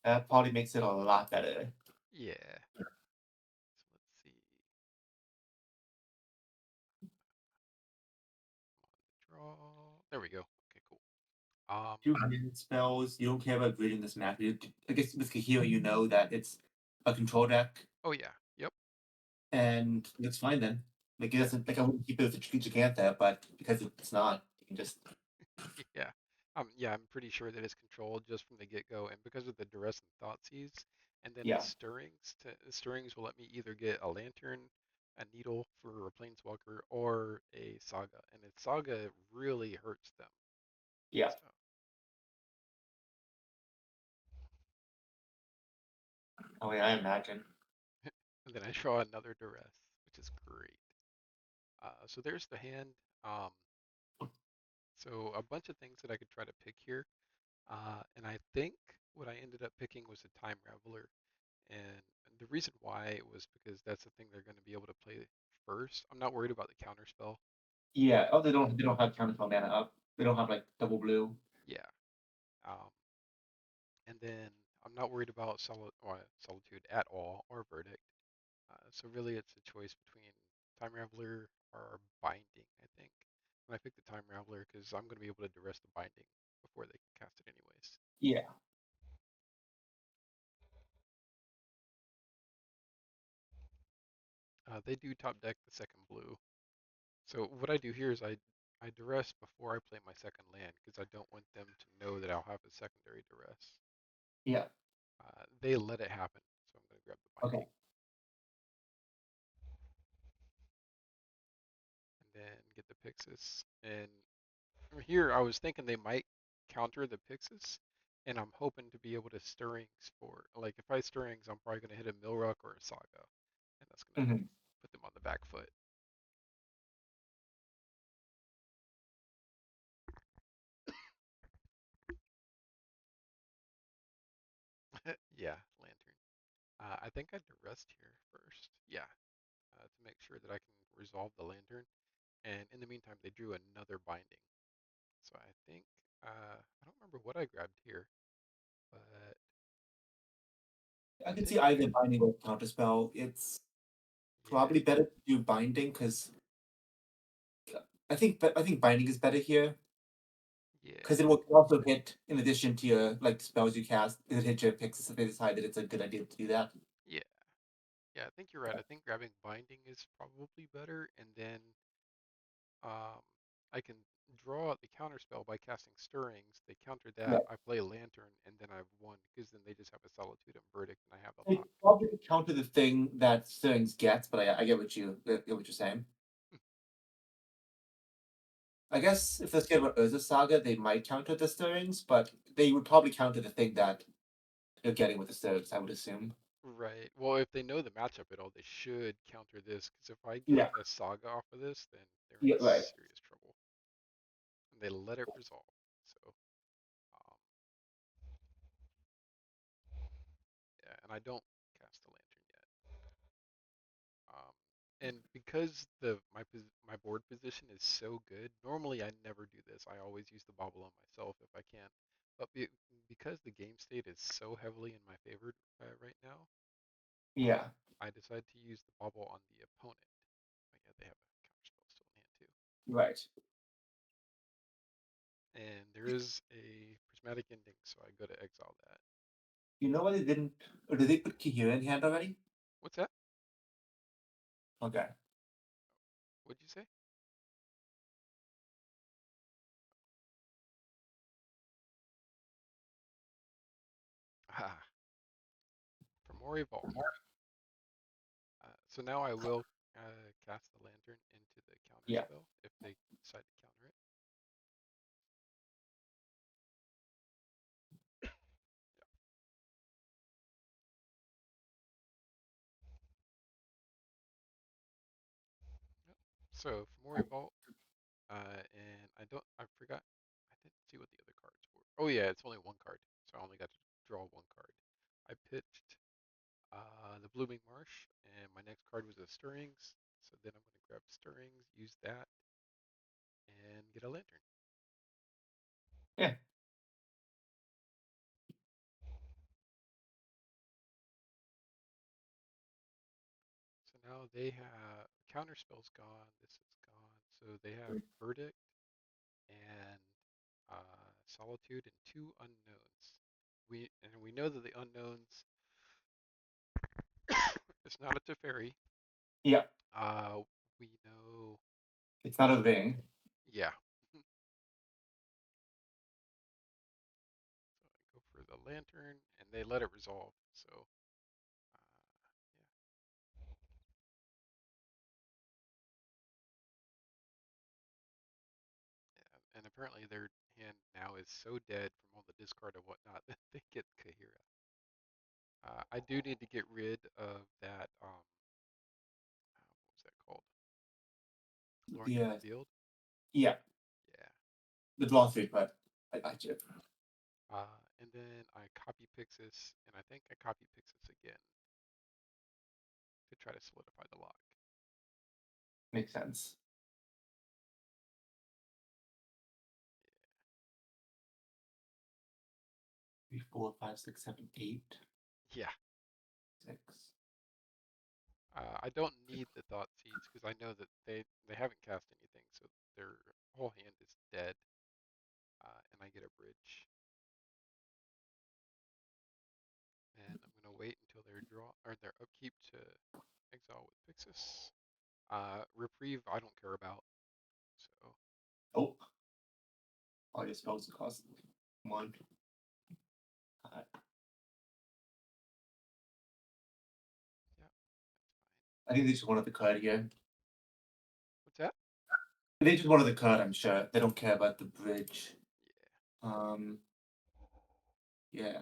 That probably makes it a lot better. Yeah. So let's see. Draw. There we go. Okay, cool. Um, 200 spells. You don't care about grading this map. I guess with Kahira, you know that it's a control deck, oh yeah. Yep. and that's fine then. Like it Yeah. doesn't like I wouldn't keep it as a Giganta, but because it's not, you can just Yeah. Yeah, I'm pretty sure that it's controlled just from the get-go, and because of the duress and Thoughtseize, and then the yeah, stirrings. The stirrings will let me either get a lantern, a needle for a planeswalker, or a saga, and the saga really hurts them. yeah. So, Oh yeah, I imagine. and then I draw another duress, which is great. So there's the hand. Um, so a bunch of things that I could try to pick here. And I think what I ended up picking was a Time Raveler. And the reason why was because that's the thing they're going to be able to play first. I'm not worried about the counter spell. Yeah. Oh, they don't have counterspell mana up. They don't have like double blue. Yeah. Um, and then I'm not worried about Solitude at all or Verdict. So really it's a choice between Time Raveler or Binding, I think. And I picked the Time Raveler because I'm going to be able to duress the Binding before they can cast it anyways. Yeah. They do top deck the second blue. So what I do here is I duress before I play my second land because I don't want them to know that I'll have a secondary duress. Yeah. They let it happen, so I'm going to grab the Okay. binding and then get the Pixis. And from here, I was thinking they might counter the Pixis, and I'm hoping to be able to stirrings for like if I stirrings, I'm probably going to hit a Milrock or a Saga, and that's going to Hmm. put them on the back foot. Yeah, Lantern. I think I duressed here first. Yeah, to make sure that I can resolve the Lantern. And in the meantime, they drew another binding. So I think I don't remember what I grabbed here, but I I can think see either binding or counterspell. It's yeah, probably better to do binding because I think binding is better here because yeah, it will also hit in addition to your like spells you cast. It hit your picks if they decide that it's a good idea to do that. yeah, yeah. I think you're right. I think grabbing binding is probably better, and then um, I can draw out the counter spell by casting stirrings. They counter Yeah. that. I play lantern, and then I've won because then they just have a solitude and verdict, and I have a It lock. probably counter the thing that Stirrings gets, but I get what you're saying. I guess if they're scared about Urza Saga, they might counter the Stirrings, but they would probably counter the thing that you're getting with the Stirrings, I would assume. Right. Well, if they know the matchup at all, they should counter this because if I get Yeah. a saga off of this, then they're in Yeah. Right. serious trouble. And they let it resolve. So, um, yeah, and I don't cast the lantern yet. Um, and because my board position is so good, normally I never do this. I always use the bobble on myself if I can. But because the game state is so heavily in my favor right now, Yeah. I decide to use the bobble on the opponent. Oh yeah, they have a counterspell still in hand too. Right. And there is a prismatic ending, so I go to exile that. You know what they didn't, or did they put Kihira in hand already? What's that? Okay. What'd you say? Ah, Primori Vault. So now I will cast the lantern into the counter Yeah. spell if they decide to counter it. Yep. So Primori Vault, and I forgot, I didn't see what the other cards were. Oh yeah, it's only one card, so I only got to draw one card. I pitched the Blooming Marsh, and my next card was a Stirrings. So then I'm going to grab Stirrings, use that, and get a Lantern. Yeah. now they have counterspell's gone. This is gone. So they have verdict and solitude and two unknowns. We know that the unknowns it's not a Teferi. Yeah, Uh, we know, it's not a ring. yeah. So I go for the lantern, and they let it resolve. So, yeah. And apparently their hand now is so dead from all the discard and whatnot that they get Kahira. I do need to get rid of that. What was that called? Lorien Yeah, Revealed. yeah, Yeah. the glossary, but I got you. And then I copy Pixis, and I think I copy Pixis again to try to solidify the lock. Makes sense. 3, 4, 5, 6, 7, 8, Yeah. 6. I don't need the Thought Seeds because I know that they haven't cast anything, so their whole hand is dead. And I get a bridge. And I'm gonna wait until their draw or their upkeep to exile with Pixis. Reprieve I don't care about. So Oh, all your spells cost 1. yeah, that's I think they just wanted the card here. fine. What's that? They just wanted the card, I'm sure. They don't care about the bridge. Yeah. Yeah,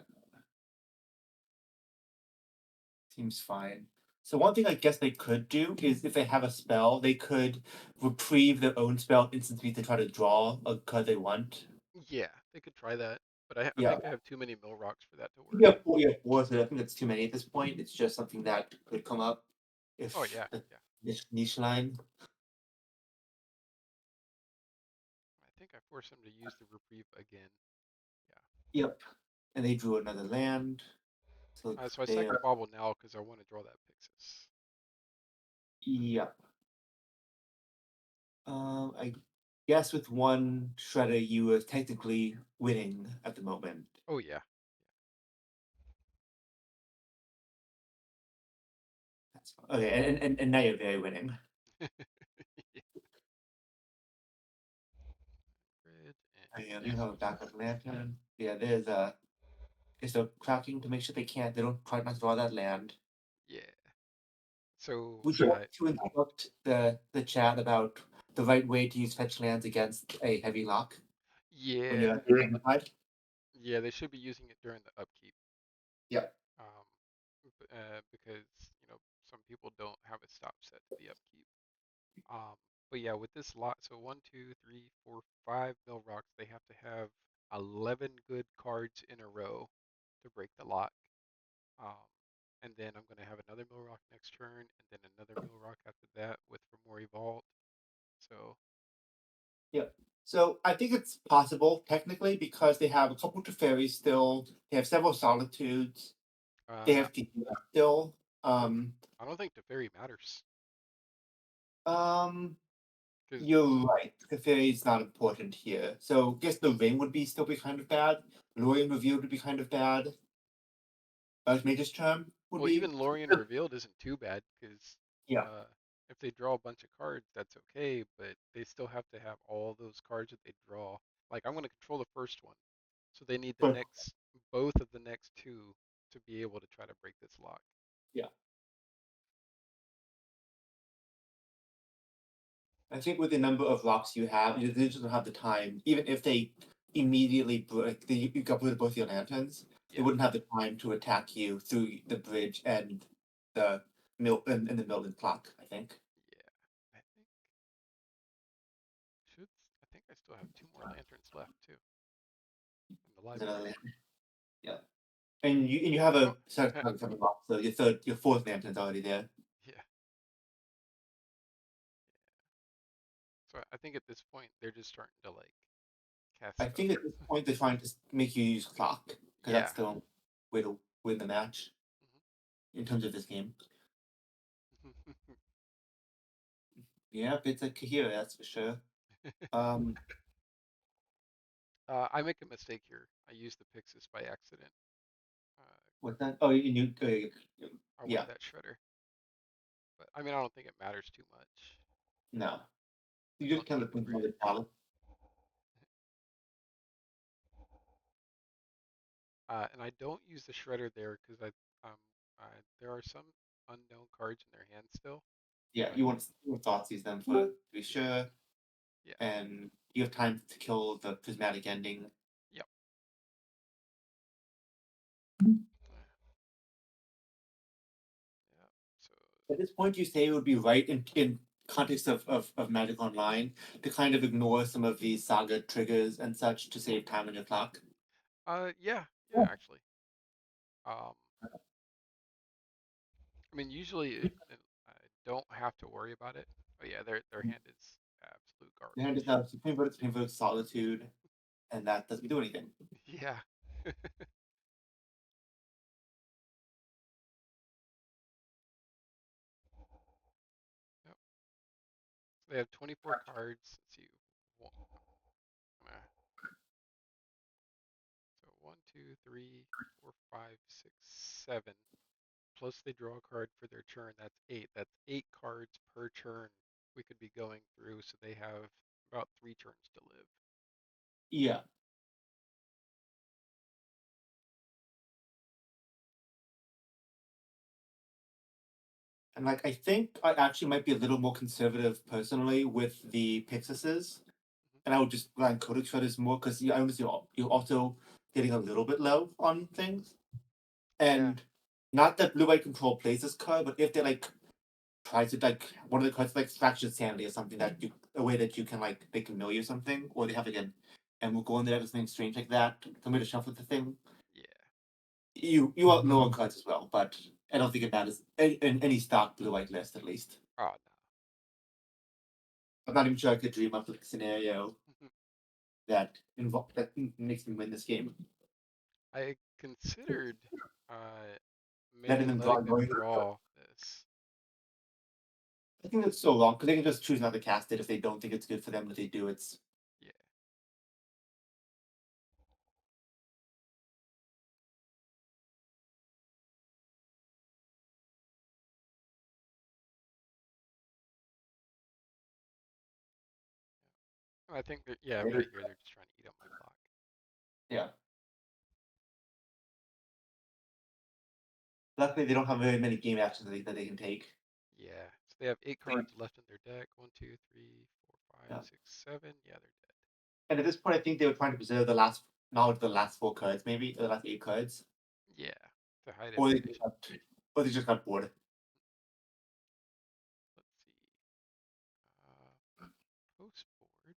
seems fine. So one thing I guess they could do is if they have a spell, they could reprieve their own spell instantly to try to draw a card they want. Yeah, they could try that, but I Yeah. think I have too many mill rocks for that to work. Yeah, worth it. I think that's too many at this point. It's just something that could come up Oh if yeah, the yeah. niche line. I think I forced them to use the reprieve again. Yeah. Yep. And they drew another land. So So I they're second bobble now because I want to draw that Pixis. yep. I guess with one shredder you are technically winning at the moment. Oh yeah. That's okay, and now you're very winning. Yeah. Grid And you and have a backup lantern. Yeah, there's a is a tracking to make sure they don't try not to draw that land. yeah. So Would you like to instruct the chat about the right way to use fetch lands against a heavy lock when yeah, you're identified? yeah, they should be using it during the upkeep. Yeah. Um, because some people don't have a stop set to the upkeep. Um, but yeah, with this lot, so 1, 2, 3, 4, 5 mill rocks, they have to have 11 good cards in a row to break the lock. Um, and then I'm gonna have another mill rock next turn, and then another mill rock after that with Fomori Vault. So Yeah. So I think it's possible technically because they have a couple of fairies still. They have several solitudes. They uh, have still. I don't, Um. I don't think the fairy matters Um. because You're right. The fairy is not important here. So I guess the ring would be still be kind of bad. Lorien revealed would be kind of bad. Mage's charm would well, be. even Lorien Revealed isn't too bad because Yeah. uh, if they draw a bunch of cards, that's okay, but they still have to have all those cards that they draw. Like I'm gonna control the first one, so they need the But next both of the next two to be able to try to break this lock. yeah. I think with the number of rocks you have, you just don't have the time. Even if they immediately break, you got rid of both your lanterns, they Yeah, wouldn't have the time to attack you through the bridge and the and the Milton clock. I think. yeah. I think should I think I still have two more lanterns left too in the Is another library. lantern. Yeah, and you have Oh, a seven rocks, so your fourth lantern's already there. yeah. So I think at this point they're just starting to like cast I stuff. think at this point they're trying to make you use clock because Yeah. that's the only way to win the match in terms of this game. Yep, it's a Kahira, that's for sure. Um, I make a mistake here. I use the Pixis by accident. Uh, what's that? Oh, I yeah, wanted that shredder, but I mean, I don't think it matters too much. no. You I just don't kind need of to think worry. about the talent. And I don't use the shredder there because um, I, there are some unknown cards in their hand still. Yeah, So you want to use them for to be sure, yeah, and you have time to kill the prismatic ending. yep. Yeah. So At this point, you say it would be right in context of Magic Online to kind of ignore some of these saga triggers and such to save time on your clock. yeah, yeah, actually. Um, I mean, usually I don't have to worry about it. But yeah, their hand is absolute You just garbage. have Supreme Verdict, Solitude, and that doesn't do anything. Yeah. Yep. So they have 24 cards. Let's see. One, uh, so one, two, three, four, five, six, seven. Plus they draw a card for their turn. That's eight. That's 8 cards per turn we could be going through. So they have about 3 turns to live. Yeah, and like I think I actually might be a little more conservative personally with the Pixases, Mhm. and I would just run Codex Shredders more because I notice you're also getting a little bit low on things, Yeah. and not that Blue White Control plays this card, but if they like try to like one of the cards like Fractured Sanity or something that you a way that you can like they can mill you something, or they have like an Emerald go in there or something strange like that, some way to shuffle the thing. Yeah. You want lower cards as well, but I don't think it matters in any stock Blue White list at least. Oh I'm not even sure I could dream up like a scenario no. that makes me win this game. I considered uh Letting maybe them draw letting them going. draw this. I think that's so long because they can just choose not to cast it if they don't think it's good for them. If they do, it's Yeah. I think that yeah, right here they're just trying to eat up my clock. yeah. Luckily, they don't have very many game actions that they can take. Yeah. So they have 8 cards left in their deck. One, two, three, four, five, Yeah. 6, 7. Yeah, they're dead. And at this point, I think they were trying to preserve the last, not the last 4 cards, maybe the last 8 cards, Yeah. To hide or they just information. got, or they just got bored. Let's see. Post board.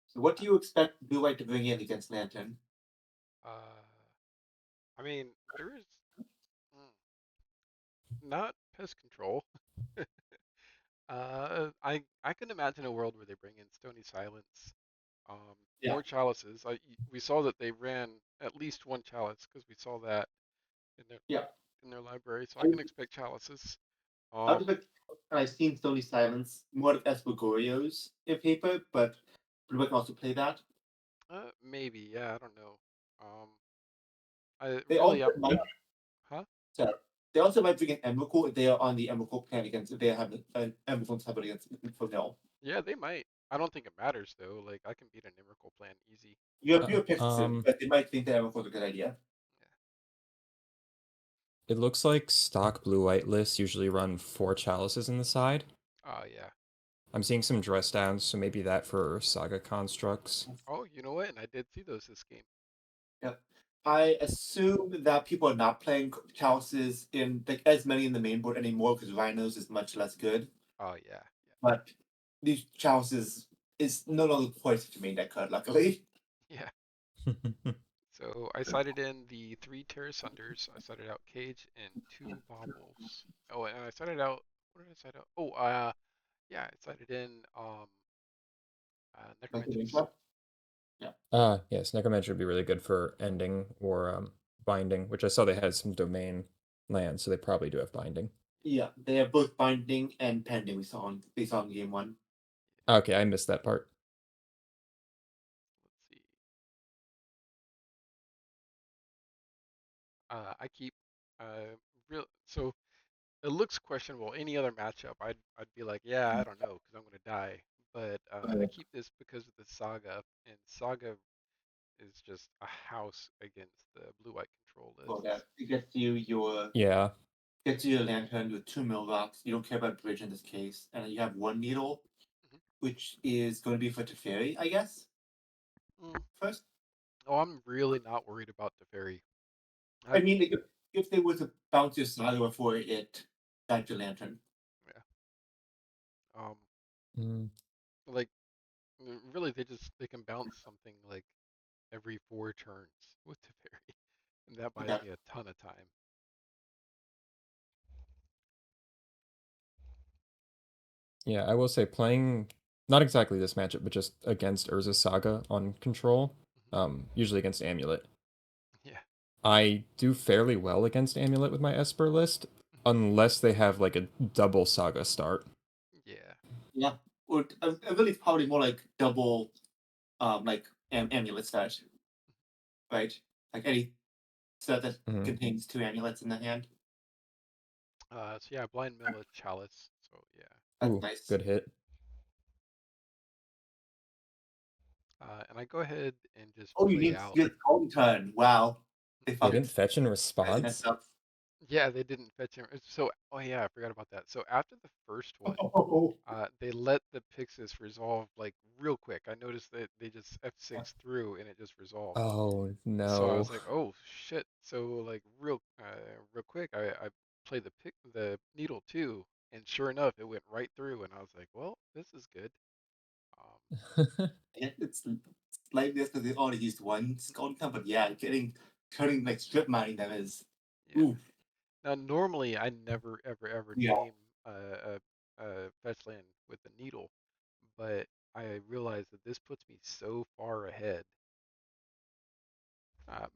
So, what do you expect Blue White to bring in against Lantern? Uh, I mean, there is mm, not pest control. I can imagine a world where they bring in Stony Silence, Yeah, more chalices. We saw that they ran at least one chalice because we saw that in their yeah. in their library. So I I, can expect chalices. I would Um, expect, and I've seen Stony Silence more of Espagorios in paper, but Blue White can also play that. maybe, yeah, I don't know. Um, I They really, also might, huh? sorry, they also might bring in Emrakul if they are on the Emrakul plan against, if they have an Emrakul tablet against for no. Yeah, they might. I don't think it matters though. Like I can beat an Emrakul plan easy. You have Pixis, but they might think that Emrakul is a good idea. Yeah. It looks like stock blue-white lists usually run 4 chalices in the side. Oh yeah. I'm seeing some dress downs, so maybe that for saga constructs. Oh, you know what? And I did see those this game. Yep. I assume that people are not playing chalices in like as many in the main board anymore because Rhinos is much less good. Oh yeah, But these chalices is no longer quite such a main deck card, luckily. yeah. So I cited in the 3 Terra Sunders. I cited out Cage and 2 Baubles. Oh, and I cited out. What did I cite out? Oh, yeah, I cited in Like the main Necromentrix. card. Yeah. Yes, Necromancer would be really good for ending or binding, which I saw they had some domain lands, so they probably do have binding. Yeah, they have both binding and pending. We saw in game one. Okay, I missed that part. Let's see. I keep real so it looks questionable. Any other matchup, I'd be like, yeah, I don't know, because I'm gonna die. But I keep this because of the Saga, and Saga is just a house against the blue-white control Well, that lists. it gets you your Yeah. lantern with 2 mailbox. You don't care about bridge in this case, and then you have one needle, Mhm. which is going to be for Teferi, I guess. Mm. First, Oh, I'm really not worried about Teferi. I mean, if they were to bounce your Saga before it died your lantern. Yeah. Um, Mm. like really, they can bounce something like every 4 turns with Teferi, and that buys Okay. me a ton of time. Yeah, I will say playing not exactly this matchup, but just against Urza Saga on control, Mhm. usually against Amulet. Yeah. I do fairly well against Amulet with my Esper list, Mhm. unless they have like a double Saga start. Yeah. Yeah. Or I really it's probably more like double, like amulet start, right? Like any set that Mhm. contains 2 amulets in the hand. So yeah, blind mill a chalice. So yeah. That's Ooh, nice. good hit. And I go ahead and just Oh, you play need out. your own turn. Wow. They They fucking didn't fetch in really messed response. up. Yeah, they didn't fetch him. So, oh yeah, I forgot about that. So after the first one, Oh, they let the Pixis resolve like real quick. I noticed that they just F6 through and it just resolved. Oh So I no. was like, oh shit. So like real quick, I played the needle too, and sure enough, it went right through, and I was like, well, this is good. Um, yeah, it's like this because they only used one Scald Cup, but yeah, turning like strip mining them is yeah. ooh. Now normally I never ever Yeah. tame a fetch land with the needle, but I realized that this puts me so far ahead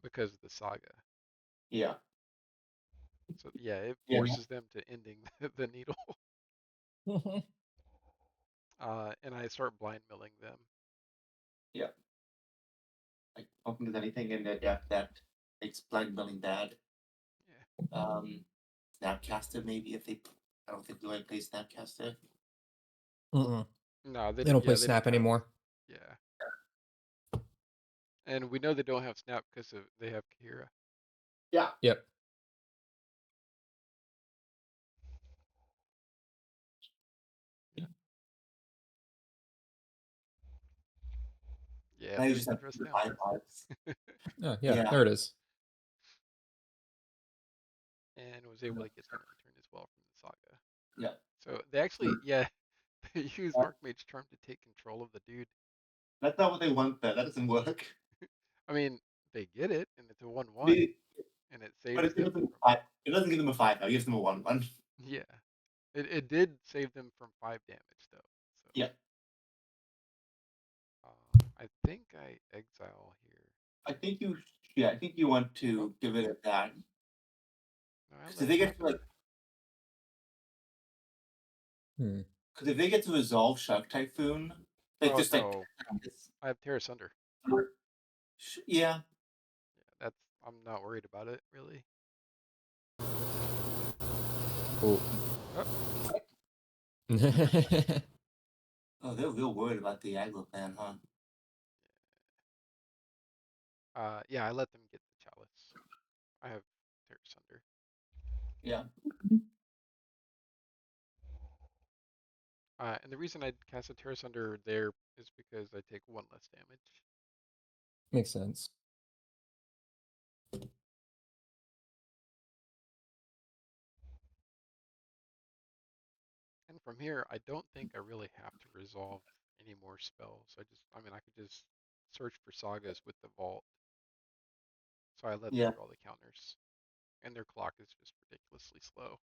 because of the saga. Yeah. So yeah, it Yeah. forces them to ending the needle, and I start blind milling them. Yeah. Like talking to anything in the depth that makes blind milling bad. Yeah. Snapcaster maybe if they I don't think they like play Snapcaster. Mm-mm. No, They don't play they don't Snap have. anymore. Yeah, and we know they don't have snap because of they have Kahira. Yeah. Yep. Yeah. Yeah, Now you there's just the have dress the down. 5 cards. Oh, yeah, Yeah. there it is. And was able to get the return as well from the saga. Yeah. So they actually, yeah, they use Archmage Charm to take control of the dude. That's not what they want there. That doesn't work. I mean, they get it, and it's a 1/1, They- and it but saves them from. it doesn't give them a 5 now. It gives them a 1/1. Yeah, it did save them from 5 damage though. So Yeah. I think I exile here. I think you I think you want Oh, to give it a that. no, I Because let if it they get to happen. like Hmm. because if they get to resolve Shark Typhoon, like Oh just like no, I have Terra Sunder. yeah. Yeah, that's I'm not worried about it really. Oh. Oh, Oh, they're real worried about the aggro plan, huh? yeah, I let them get the chalice. I have Terra Sunder. Yeah. And the reason I cast a Terra Sunder there is because I take 1 less damage. Makes sense. And from here, I don't think I really have to resolve any more spells. I mean, I could just search for sagas with the vault. So I let them Yeah. draw the counters. And their clock is just ridiculously slow.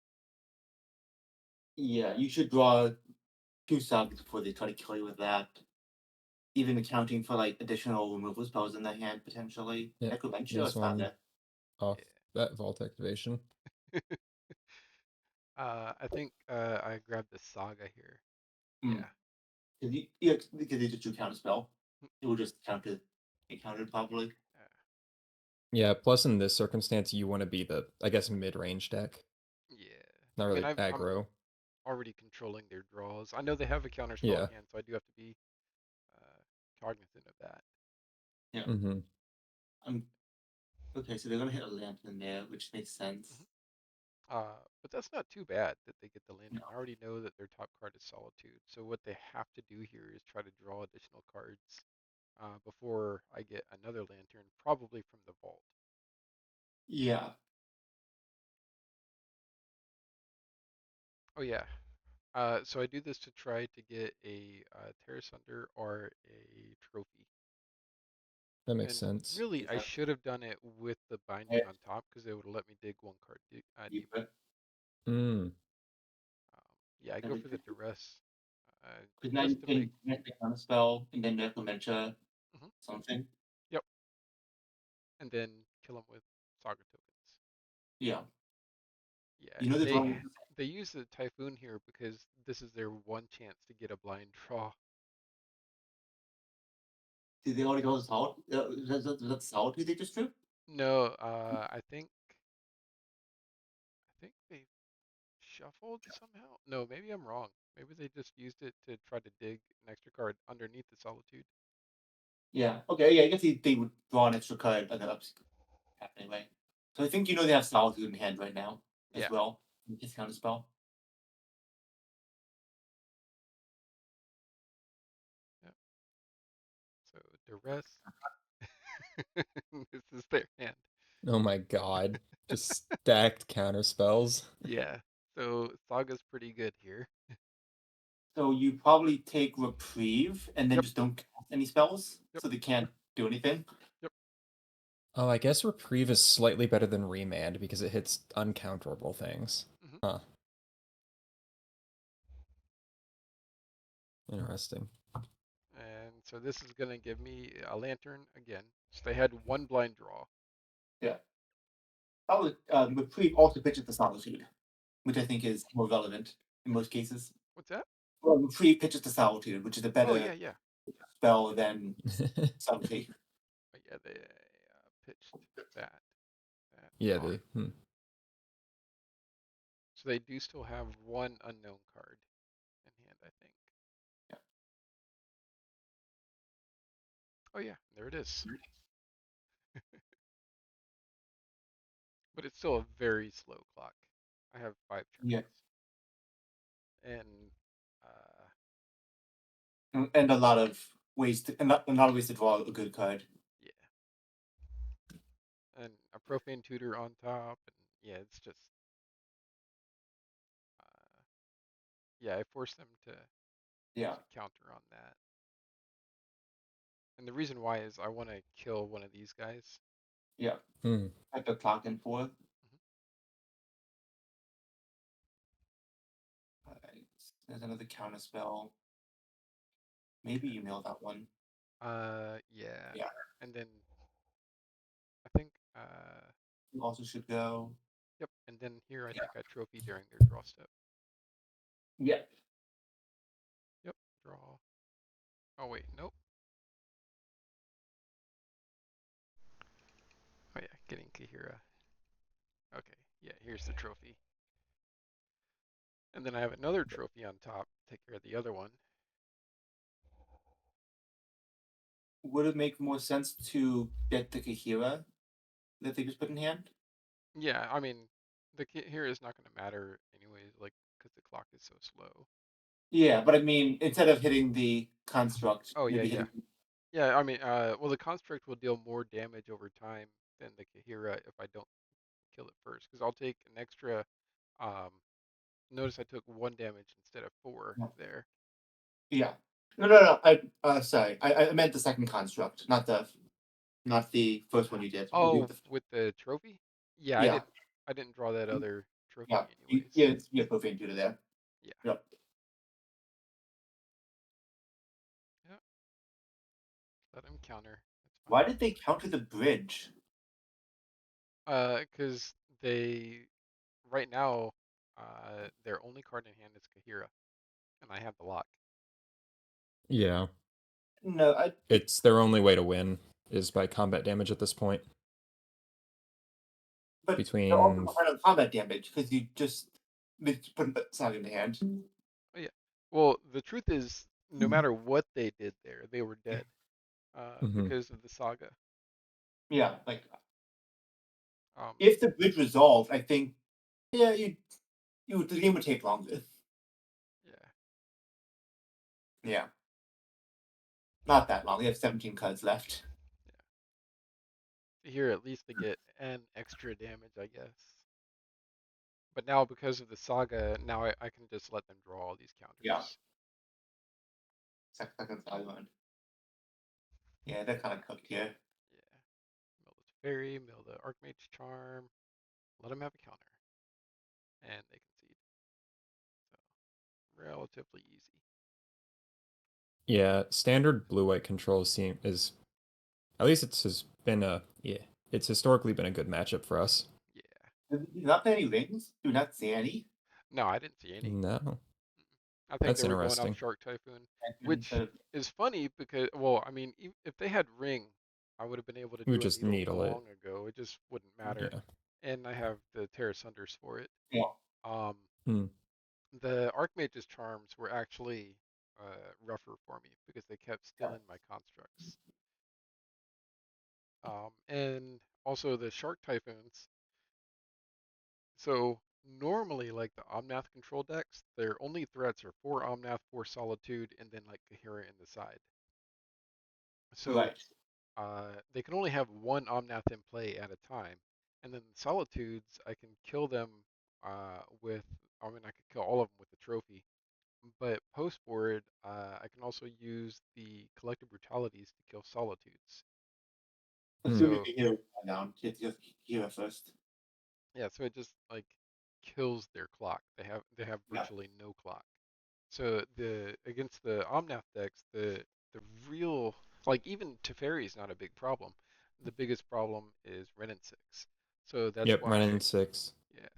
Yeah. You should draw 2 subs before they try to kill you with that. Even accounting for like additional removal spells in the hand potentially. Yeah. Necromancer or This one Saga. off that vault activation. I think I grabbed the Saga here. Mm. Yeah. Because they just do counter spell. Mm, It will just it counted properly. Yeah, plus in this circumstance, you want to be the, I guess, mid-range deck. yeah. Not I mean, really I'm aggro. already controlling their draws. I know they have a counter spell Yeah. in hand, so I do have to be cognizant of that. Yeah. Mm-hmm. Okay, so they're gonna hit a lantern there, which makes sense. Mhm. But that's not too bad that they get the No. lantern. I already know that their top card is Solitude, so what they have to do here is try to draw additional cards before I get another lantern, probably from the vault. Yeah. Oh yeah. So I do this to try to get a Terra Sunder or a trophy. That makes And sense. really, I Exactly. should have done it with the binding on top because it would have let me dig one card deeper. Mm. Yeah, I go for the duress. Because now Just you to make. can make the counter spell and then Necromancer Mhm. something. Yep. And then kill them with Saga tokens. Yeah. Yeah, You know the drawing. they use the Typhoon here because this is their one chance to get a blind draw. Did they already go south? That's south who they just drew? No, I think they shuffled somehow. No, maybe I'm wrong. Maybe they just used it to try to dig an extra card underneath the Solitude. Yeah. Okay, yeah, I guess they would draw an extra card and then up anyway. So I think you know they have Solitude in hand right now as Yeah. well. His counter spell. Yep. So duress. This is their hand. Oh my god. Just stacked counter spells. Yeah. So Saga's pretty good here. So you probably take Reprieve and then Yep. just don't cast any spells, Yep. so they can't do anything. Yep. Oh, I guess Reprieve is slightly better than Remand because it hits uncounterable things. Hmm. Huh. Interesting. And so this is gonna give me a lantern again. So they had one blind draw. Yeah. Probably Reprieve also pitches the Solitude, which I think is more relevant in most cases. What's that? Well, Reprieve pitches the Solitude, which is a Oh yeah, better yeah. spell than Subtlety. But yeah, they pitched that. That Yeah, draw. they. So they do still have one unknown card in hand, I think. Yeah. Oh yeah, there it is. But it's still a very slow clock. I have 5 turns. Yeah. And And a lot of ways to a lot of ways to draw a good card. yeah. And a profane tutor on top, and yeah, it's just uh, yeah, I force them Yeah. to counter on that. And the reason why is I want to kill one of these guys. Yeah. Hmm. Like the clock in for. Mhm. Alright. There's another counter spell. Maybe you nailed that one. Yeah. Yeah. And then I think You also should go. yep. And then here I Yeah. think I trophy during their draw step. Yeah. Yep. Draw. Oh wait, nope. Oh yeah, getting Kahira. Okay, yeah, here's the trophy. And then I have another trophy on top. Take care of the other one. Would it make more sense to get the Kahira that they just put in hand? Yeah, I mean, the Kahira is not going to matter anyways, like, because the clock is so slow. Yeah, but I mean, instead of hitting the construct, Oh yeah, maybe yeah. hitting. Yeah, I mean, well, the construct will deal more damage over time than the Kahira if I don't kill it first, because I'll take an extra. Um, notice I took 1 damage instead of 4 there. Yeah. No. Sorry. I meant the second construct, not the first one you did. Oh, with the trophy? Yeah, Yeah. I didn't draw that other trophy Yeah. anyways. Yeah, profane tutor there. Yeah. Yep. Yeah. Let him counter. That's Why fine. did they counter the bridge? Because they right now, their only card in hand is Kahira, and I have the lock. Yeah, No, it's their only way to win is by combat damage at this point. but Between they're also behind on combat damage because you just put Saga in the hand. Oh yeah. Well, the truth is, no matter what they did there, they were dead Mhm. because of the saga. Yeah, like Um, if the bridge resolved, I think yeah, the game would take longer. yeah. Yeah, not that long. They have 17 cards left. Here, at least they get an extra damage, I guess. But now, because of the saga, now I can just let them draw all these counters. Yeah. Second Saga one. Yeah, they're kind of cooked here. Yeah. Mill the Teferi, mill the Archmage Charm, let them have a counter. And they concede. So, relatively easy. yeah, standard blue-white control is at least it's historically been a good matchup for us. Yeah. Did you not play any rings? Do not see any. No, I didn't see any. No, I think that's they were going off interesting. Shark Typhoon, which Instead of- is funny because, well, I mean, if they had Ring, I would have been able to We would do a just needle needle it. long ago. It just wouldn't matter. Yeah. And I have the Terra Sunders for it. Yeah. Um, Hmm. the Archmage's charms were actually rougher for me because they kept stealing my constructs. And also the Shark Typhoons. So normally, like the Omnath control decks, their only threats are 4 Omnath, 4 Solitude, and then like Kahira in the side. So Right. they can only have one Omnath in play at a time. And then Solitudes, I can kill them with, I mean, I could kill all of them with the trophy. But post board, I can also use the Collective Brutalities to kill Solitudes. Assuming So the hero down, you have to just hero first. yeah, so it just like kills their clock. They have Yeah. virtually no clock. So the against the Omnath decks, the real like even Teferi is not a big problem. The biggest problem is Renin 6. So that's Yep, why Renin 6. yeah.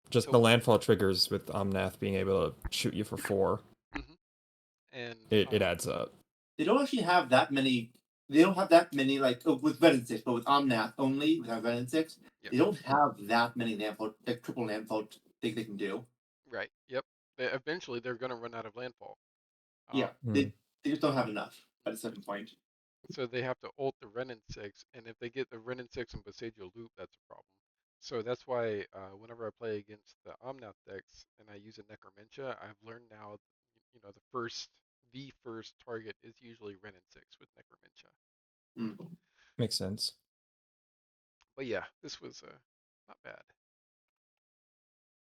Just So the landfall triggers with Omnath being able to shoot you for 4. and It adds up. They don't actually have that many. They don't have that many with Red and 6, but with Omnath only with Red and 6, Yep. they don't have that many landfall like triple landfall things they can do. right, yep. Eventually they're gonna run out of landfall. Yeah, Hmm. they just don't have enough at a certain point. So they have to ult the Renin 6, and if they get the Renin 6 and Boseiju loop, that's a problem. So that's why whenever I play against the Omnath decks and I use a Necromentia, I've learned now, the first target is usually Renin 6 with Necromentia. Mm. Makes sense. But yeah, this was not bad.